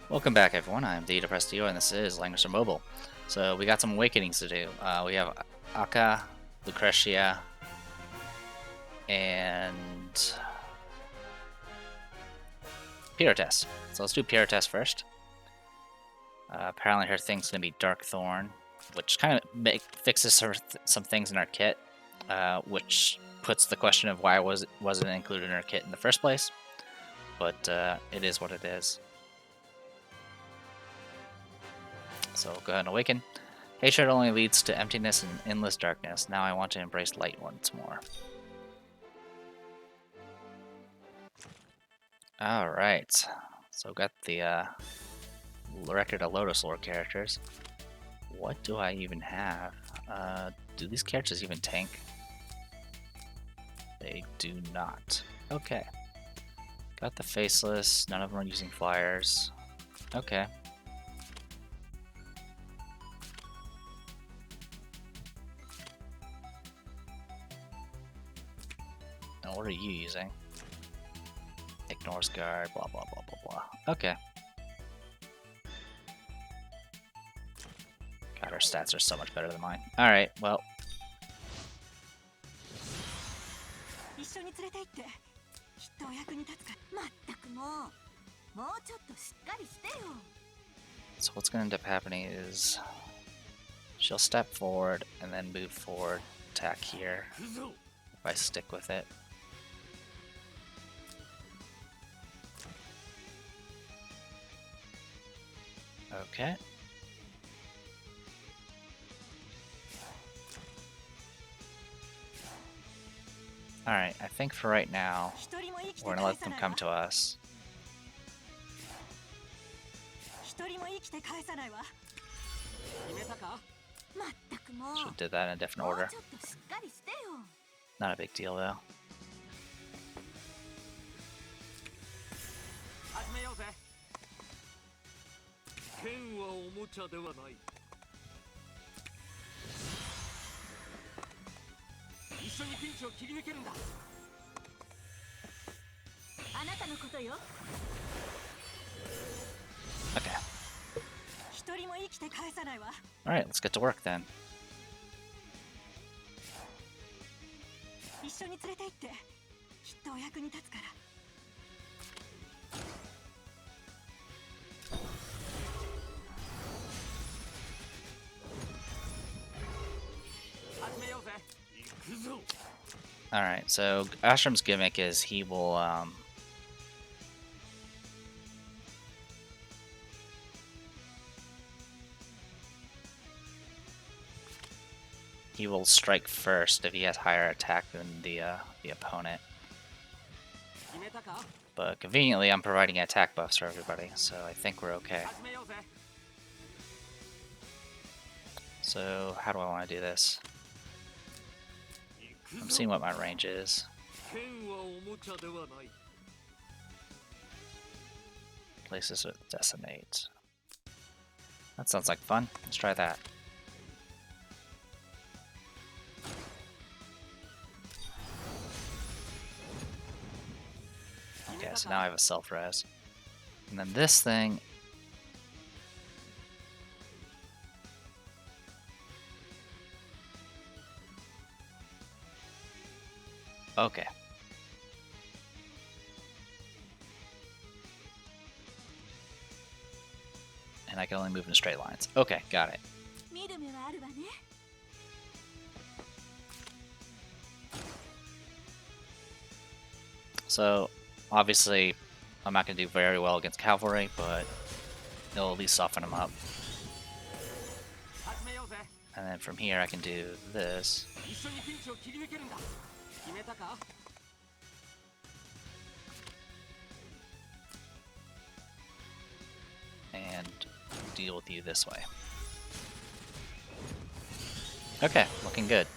Welcome back, everyone. I'm the Depressed Dio, and this is Langrisser Mobile. So we got some awakenings to do. We have Akka, Lucretia, and Pirotess. So let's do Pirotess first. Apparently her thing's going to be Dark Thorn, which kind of fixes some things in our kit, which puts the question of why wasn't included in our kit in the first place. But it is what it is. So go ahead and awaken. Hatred only leads to emptiness and endless darkness. Now I want to embrace light once more. Alright. So got the record of Lotus Lore characters. What do I even have? Do these characters even tank? They do not. Okay. Got the Faceless. None of them are using flyers. Okay. Now what are you using? Ignores guard, blah blah blah blah blah. Okay. God, her stats are so much better than mine. Alright, well. So what's going to end up happening is she'll step forward and then move forward, attack here, if I stick with it. Okay. Alright, I think for right now, we're gonna let them come to us. Should did that in a different order. Not a big deal though. Okay. Alright, let's get to work then. Alright, so Ashram's gimmick is he will strike first if he has higher attack than the opponent. But conveniently, I'm providing attack buffs for everybody, so I think we're okay. So how do I want to do this? I'm seeing what my range is. Places with Decimate. That sounds like fun. Let's try that. Okay, so now I have a self-res. And then this thing... Okay. And I can only move in straight lines. Okay, got it. So, obviously, I'm not going to do very well against cavalry, but it'll at least soften them up. And then from here I can do this. And deal with you this way. Okay, looking good.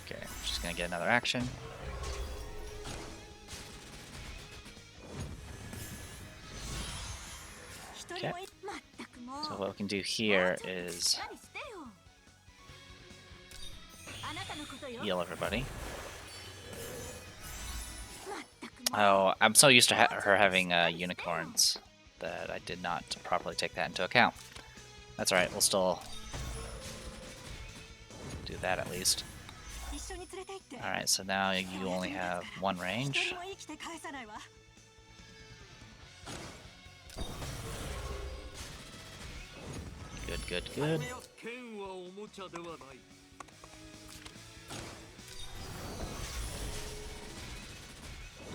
Okay, just gonna get another action. Okay. So what we can do here is heal everybody. Oh, I'm so used to her having unicorns that I did not properly take that into account. That's alright, we'll still do that at least. Alright, so now you only have one range. Good, good, good.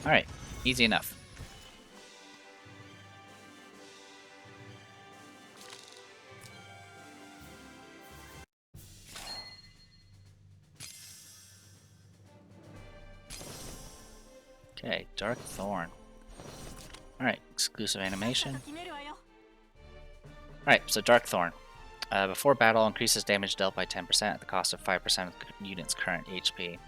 Alright, easy enough. Okay, Dark Thorn. Alright, exclusive animation. Alright, so Dark Thorn. Before battle, increases damage dealt by 10% at the cost of 5% of the unit's current HP.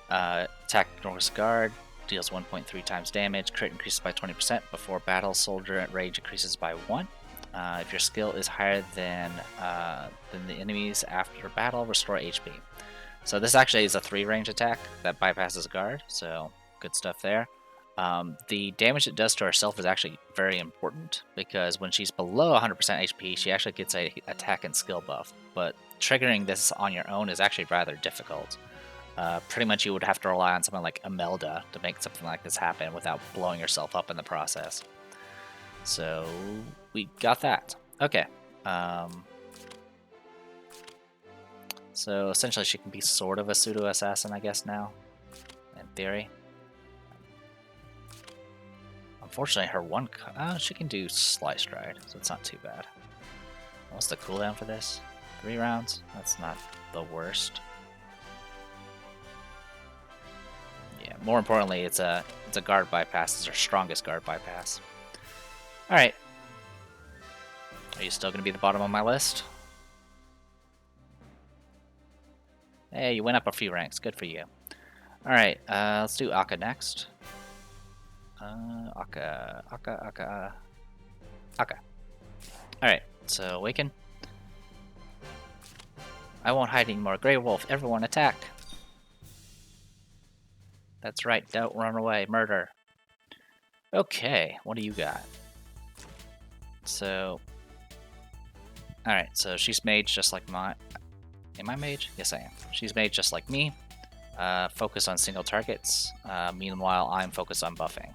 Attack ignores guard, deals 1.3 times damage, crit increases by 20%. Before battle, soldier at rage increases by 1. If your skill is higher than the enemies after battle, restore HP. So this actually is a 3-range attack that bypasses guard, so good stuff there. The damage it does to herself is actually very important, because when she's below 100% HP, she actually gets a attack and skill buff, but triggering this on your own is actually rather difficult. Pretty much you would have to rely on something like Imelda to make something like this happen without blowing yourself up in the process. So we got that. Okay. So essentially she can be sort of a pseudo-assassin, I guess, now, in theory. Unfortunately, her one... she can do Slice Stride, so it's not too bad. What's the cooldown for this? 3 rounds? That's not the worst. Yeah, more importantly, it's a guard bypass. It's her strongest guard bypass. Alright. Are you still going to be the bottom of my list? Hey, you went up a few ranks. Good for you. Alright, let's do Akka next. Akka. Alright, so awaken. I won't hide anymore. Grey Wolf, everyone attack. That's right, don't run away. Murder. Okay, what do you got? So... Alright, so she's mage just like my... Am I mage? Yes, I am. She's mage just like me. Focus on single targets. Meanwhile, I'm focused on buffing.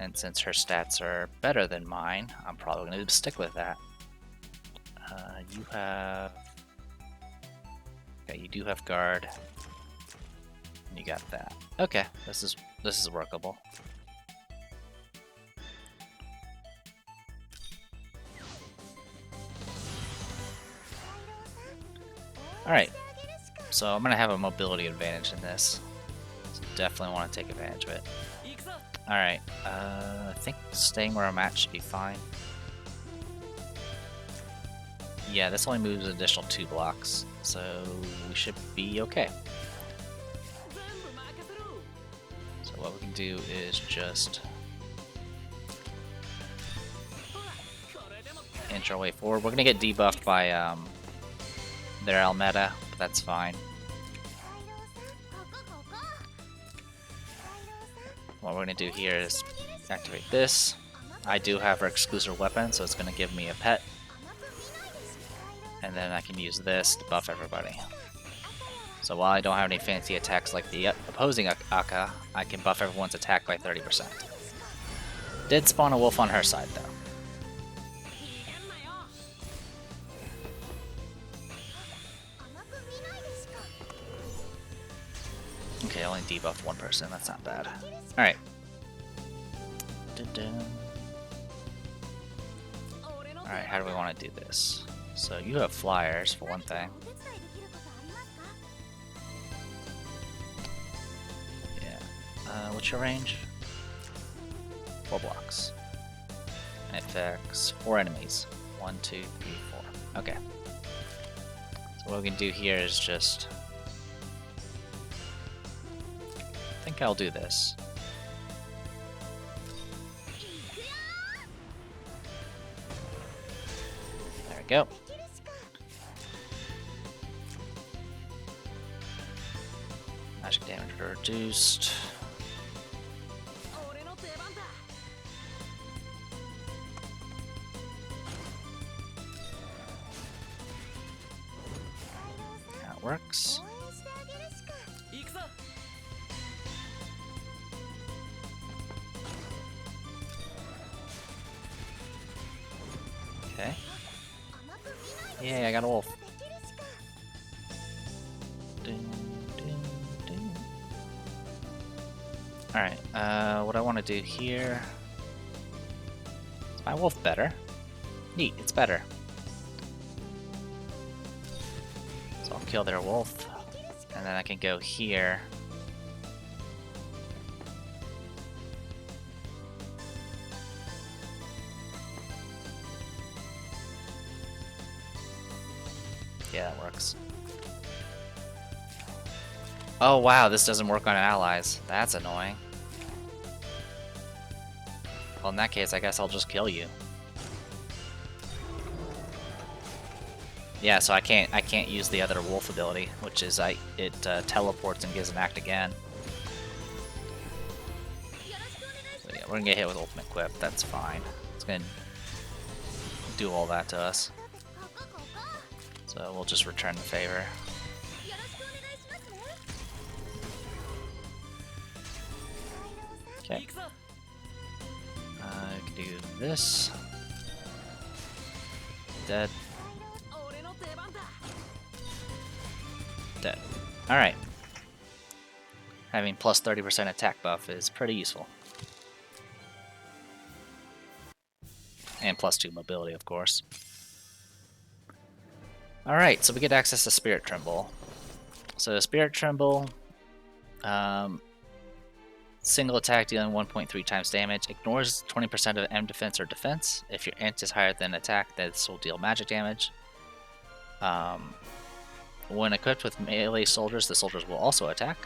And since her stats are better than mine, I'm probably going to stick with that. You have... Okay, you do have guard. And you got that. Okay, this is workable. Alright, so I'm going to have a mobility advantage in this. So definitely want to take advantage of it. Alright, I think staying where I'm at should be fine. Yeah, this only moves an additional 2 blocks, so we should be okay. So what we can do is just inch our way forward. We're going to get debuffed by their Almeda, but that's fine. What we're going to do here is activate this. I do have her exclusive weapon, so it's going to give me a pet. And then I can use this to buff everybody. So while I don't have any fancy attacks like the opposing Akka, I can buff everyone's attack by 30%. Did spawn a wolf on her side, though. Okay, only debuffed one person, that's not bad. Alright. Alright, how do we want to do this? So you have flyers, for one thing. Yeah. What's your range? 4 blocks. And it affects 4 enemies. 1, 2, 3, 4. Okay. So what we can do here is just... I think I'll do this. There we go. Magic damage reduced. works. Okay. Yeah, I got a wolf. Alright, what I want to do here... Is my wolf better? Neat, it's better. So I'll kill their wolf, and then I can go here. Yeah, that works. Oh wow, this doesn't work on allies. That's annoying. Well, in that case, I guess I'll just kill you. Yeah, so I can't use the other wolf ability, which is it teleports and gives an act again. So yeah, we're gonna get hit with ultimate quip. That's fine. It's gonna do all that to us. So we'll just return the favor. Okay. I can do this. Dead. Dead. Alright. Having plus 30% attack buff is pretty useful. And plus 2 mobility, of course. Alright, so we get access to Spirit Tremble. So Spirit Tremble, single attack dealing 1.3 times damage, ignores 20% of M defense or defense. If your int is higher than attack, this will deal magic damage. When equipped with melee soldiers, the soldiers will also attack.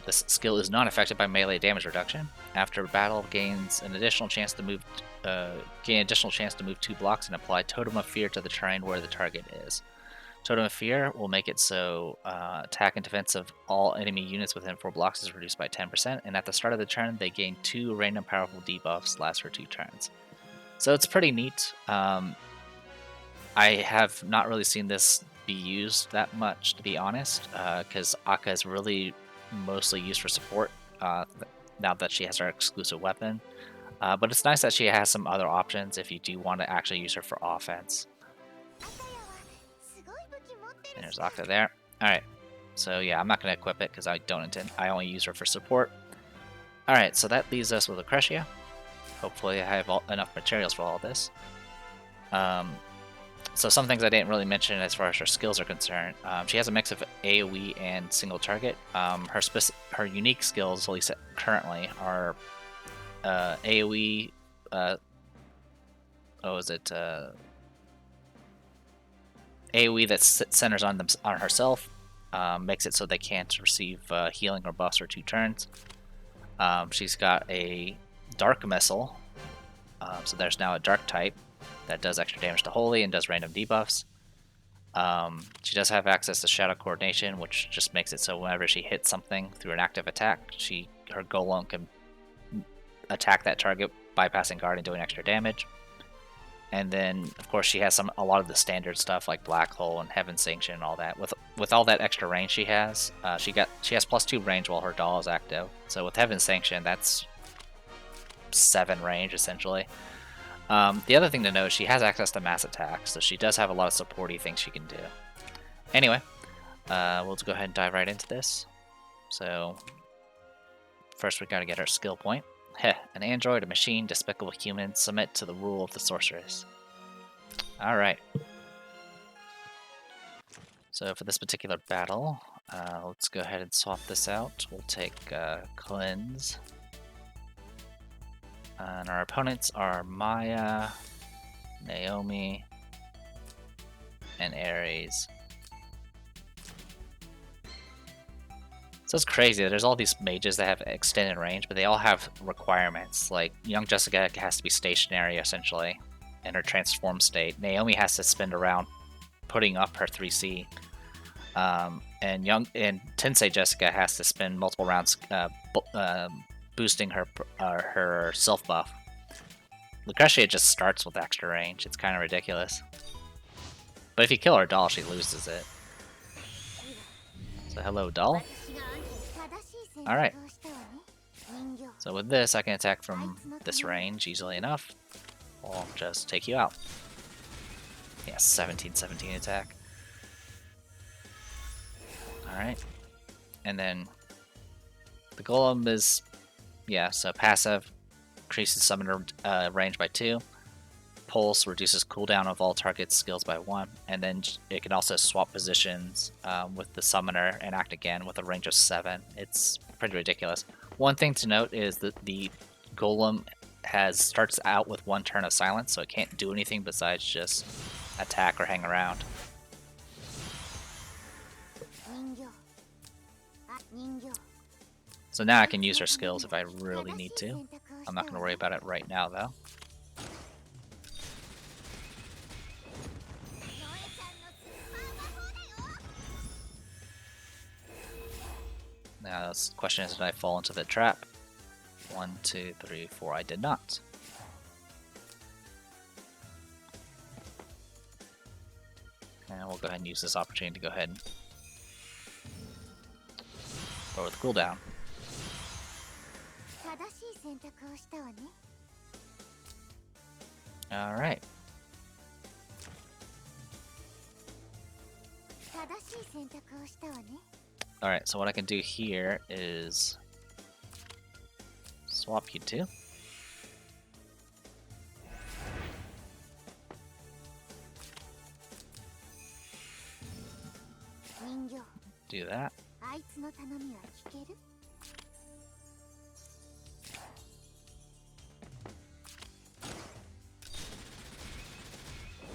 This skill is not affected by melee damage reduction. After battle, gains an additional chance to move, 2 blocks and apply Totem of Fear to the terrain where the target is. Totem of Fear will make it so attack and defense of all enemy units within 4 blocks is reduced by 10%, and at the start of the turn, they gain 2 random powerful debuffs, last for 2 turns. So it's pretty neat. I have not really seen this be used that much, to be honest, because Akka is really mostly used for support now that she has her exclusive weapon. But it's nice that she has some other options if you do want to actually use her for offense. And there's Akka there. Alright, so yeah, I'm not going to equip it because I don't intend. I only use her for support. Alright, so that leaves us with Lucretia. Hopefully I have enough materials for all of this. So some things I didn't really mention as far as her skills are concerned. She has a mix of AoE and single target. Her unique skills, at least currently, are AoE. AoE that centers on herself, makes it so they can't receive healing or buffs for 2 turns. She's got a dark missile, so there's now a dark type that does extra damage to Holy and does random debuffs. She does have access to Shadow Coordination, which just makes it so whenever she hits something through an active attack, her Golem can attack that target, bypassing guard and doing extra damage. And then, of course, she has a lot of the standard stuff like Black Hole and Heaven Sanction and all that. With all that extra range she has, she has plus 2 range while her doll is active. So with Heaven Sanction, that's 7 range essentially. The other thing to know is she has access to mass attack, so she does have a lot of supporty things she can do. Anyway, we'll just go ahead and dive right into this. So first we gotta get her skill point. Heh, an android, a machine, despicable human, submit to the rule of the sorceress. Alright. So for this particular battle, let's go ahead and swap this out. We'll take Cleanse. And our opponents are Maya, Naomi, and Ares. So it's crazy. There's all these mages that have extended range, but they all have requirements. Like, young Jessica has to be stationary, essentially, in her transformed state. Naomi has to spend around putting up her 3C. And Tensei Jessica has to spend multiple rounds boosting her self buff. Lucretia just starts with extra range. It's kind of ridiculous. But if you kill her doll, she loses it. So hello, doll. Alright. So with this, I can attack from this range easily enough. I'll just take you out. Yeah, 17 attack. Alright. And then the golem is, yeah, so passive, increases summoner range by 2. Pulse reduces cooldown of all targets' skills by 1. And then it can also swap positions with the summoner and act again with a range of 7. It's pretty ridiculous. One thing to note is that the golem starts out with 1 turn of silence, so it can't do anything besides just attack or hang around. So now I can use her skills if I really need to. I'm not going to worry about it right now, though. Now the question is, did I fall into the trap? 1, 2, 3, 4. I did not. And we'll go ahead and use this opportunity to go ahead and lower the cooldown. Alright. Alright, so what I can do here is swap you two. Do that.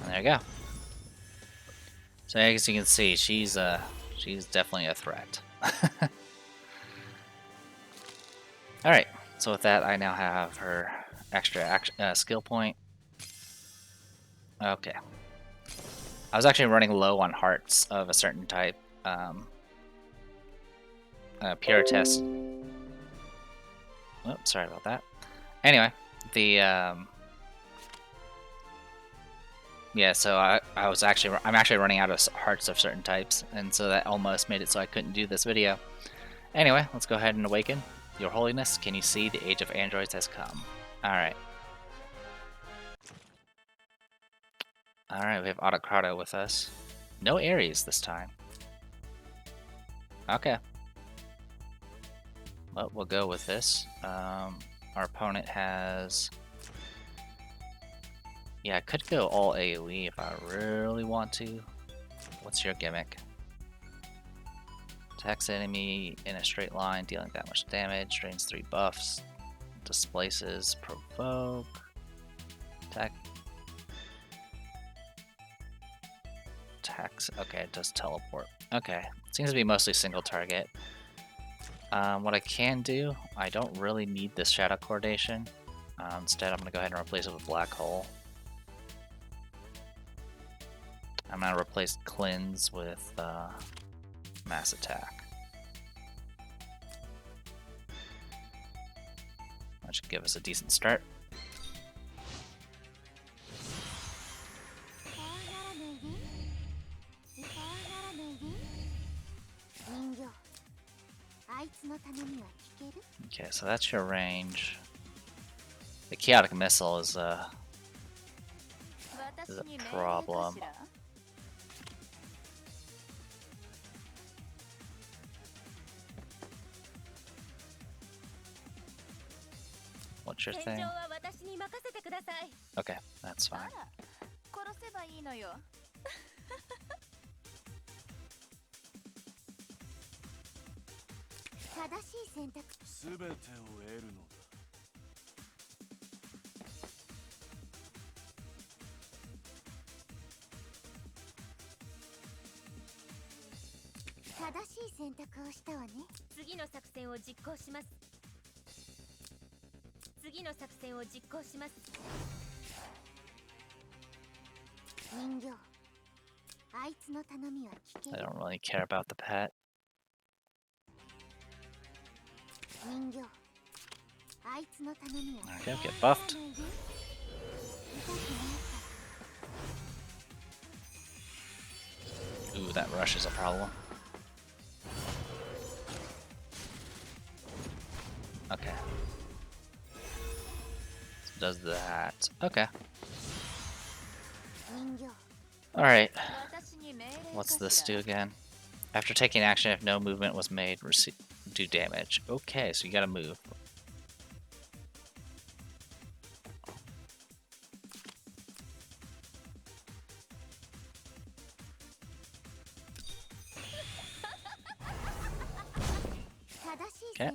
And there you go. So as you can see, she's definitely a threat. Alright, so with that, I now have her extra skill point. Okay. I was actually running low on hearts of a certain type. Pirotess. Oh, sorry about that. Anyway, yeah, so I'm actually running out of hearts of certain types, and so that almost made it so I couldn't do this video. Anyway, let's go ahead and awaken. Your Holiness, can you see the age of androids has come? Alright. Alright, we have Autocrata with us. No Ares this time. Okay. Well, we'll go with this. Our opponent has... Yeah, I could go all AoE if I really want to. What's your gimmick? Attacks enemy in a straight line, dealing that much damage, drains 3 buffs, displaces, provoke, attack. Attacks, okay, it does teleport. Okay, seems to be mostly single target. What I can do, I don't really need this Shadow Coordination. Instead, I'm going to go ahead and replace it with Black Hole. I'm going to replace Cleanse with Mass Attack. That should give us a decent start. Okay, so that's your range. The Chaotic Missile is a problem. What's your thing? Okay, that's fine. I don't really care about the pet. Okay, get buffed. Ooh, that rush is a problem. Okay. So it does that. Okay. Alright. What's this do again? After taking action, if no movement was made, do damage. Okay, so you gotta move. Okay.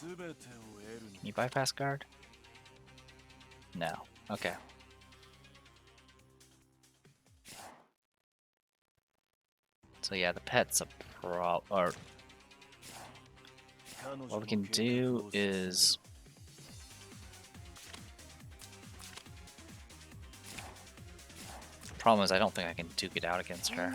Can you bypass guard? No. Okay. So yeah, the pet's a or what we can do is problem is I don't think I can duke it out against her.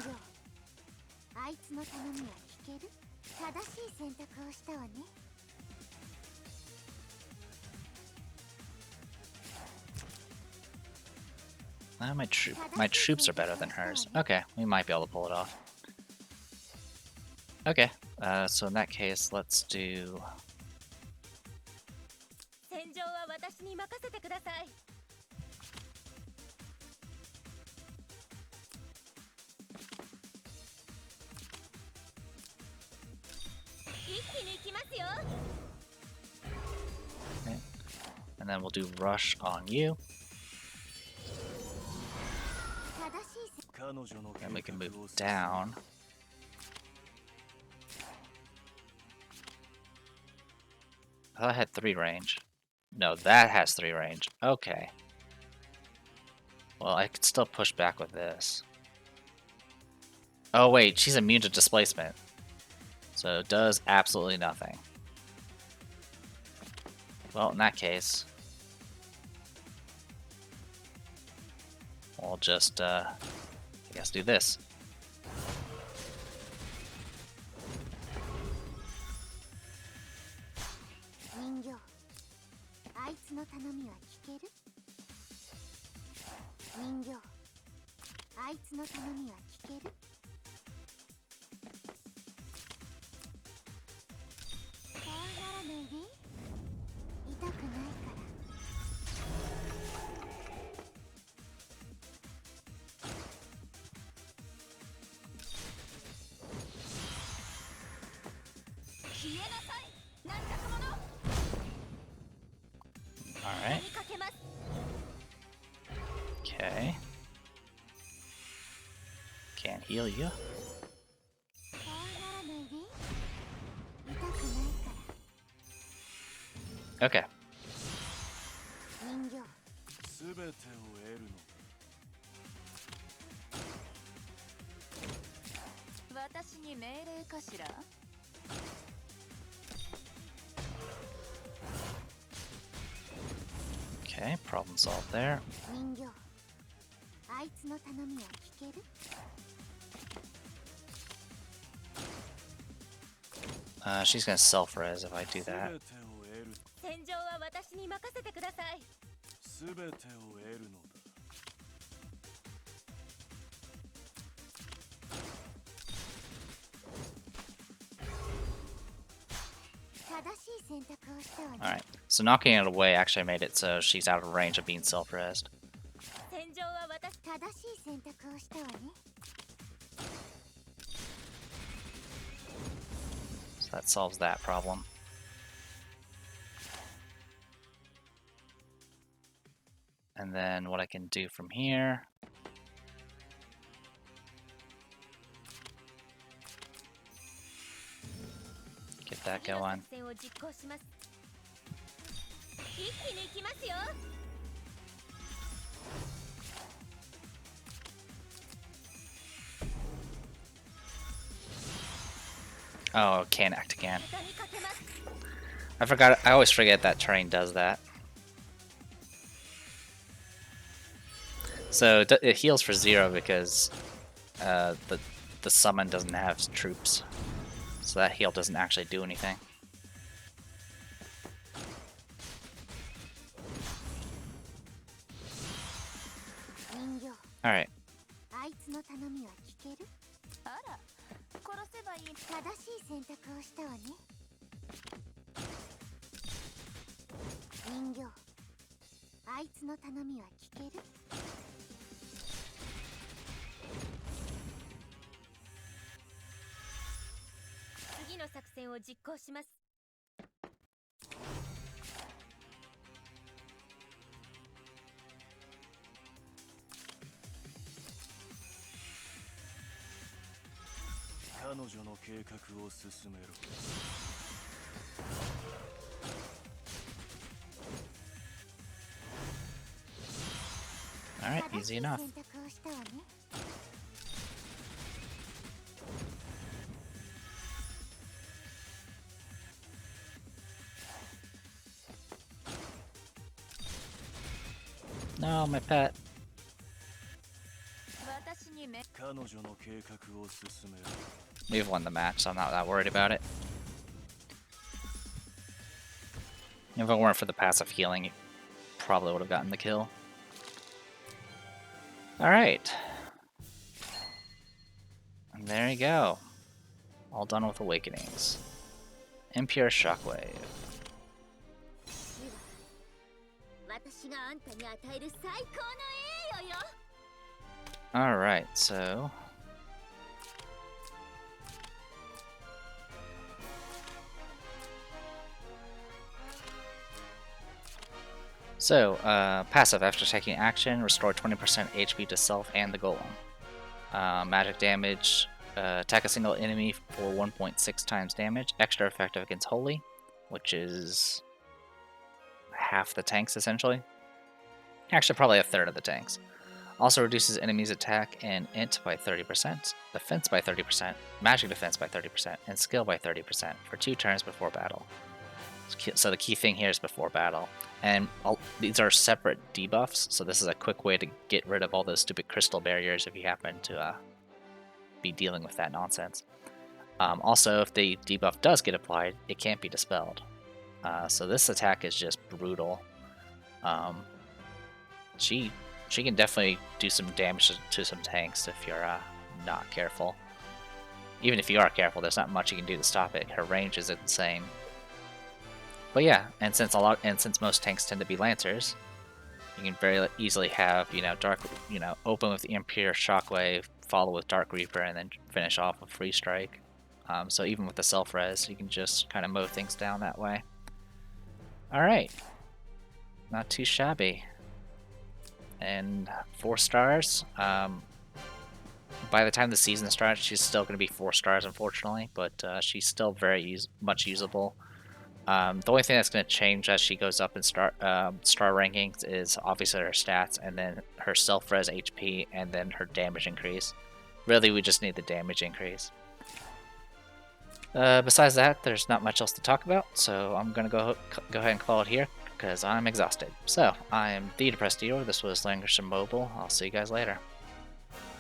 My troops are better than hers. Okay, we might be able to pull it off. Okay, so in that case, let's do. Okay. And then we'll do rush on you. And we can move down. I thought I had 3 range. No, that has 3 range. Okay. Well, I could still push back with this. Oh wait, she's immune to displacement. So it does absolutely nothing. Well, in that case, we'll just, I guess, do this. Alright. Okay. Can't heal you. Okay. Okay, problem solved there. She's gonna self-res if I do that. Alright, so knocking it away actually made it so she's out of range of being self-resed. So that solves that problem. And then what I can do from here... Get that going. Oh, can't act again. I forgot. I always forget that terrain does that. So it heals for 0 because the summon doesn't have troops. So that heal doesn't actually do anything. Alright. あいつの頼みは聞ける？あら、殺せばいい。正しい選択をしたわね。人形、あいつの頼みは聞ける？次の作戦を実行します。彼女の計画を進めろ。Alright, easy enough. 選択をしたわね。No, my pet. 私にめ。彼女の計画を進めろ。We've won the match, so I'm not that worried about it. If it weren't for the passive healing, you probably would have gotten the kill. Alright. And there you go. All done with Awakenings. Impure Shockwave. 私があんたに与える最高の栄誉よ。Alright, so... passive, after taking action, restore 20% HP to self and the golem. Magic damage, attack a single enemy for 1.6 times damage. Extra effective against Holy, which is half the tanks, essentially. Actually, probably a third of the tanks. Also reduces enemies' attack and int by 30%, defense by 30%, magic defense by 30%, and skill by 30% for 2 turns before battle. So the key thing here is before battle. And these are separate debuffs, so this is a quick way to get rid of all those stupid crystal barriers if you happen to be dealing with that nonsense. Also, if the debuff does get applied, it can't be dispelled. So this attack is just brutal. She can definitely do some damage to some tanks if you're not careful. Even if you are careful, there's not much you can do to stop it. Her range is insane. But yeah, and since most tanks tend to be lancers, you can very easily have open with the Impure Shockwave, follow with Dark Reaper, and then finish off with Free Strike. So even with the self-res, you can just kind of mow things down that way. All right, not too shabby. And 4 stars. By the time the season starts, she's still going to be 4 stars, unfortunately, but she's still very much usable. The only thing that's going to change as she goes up in star rankings is obviously her stats, and then her self-res HP, and then her damage increase. Really, we just need the damage increase. Besides that, there's not much else to talk about, so I'm going to go ahead and call it here, because I'm exhausted. So, I'm the Depressed Dealer, this was Langrisser Mobile, I'll see you guys later.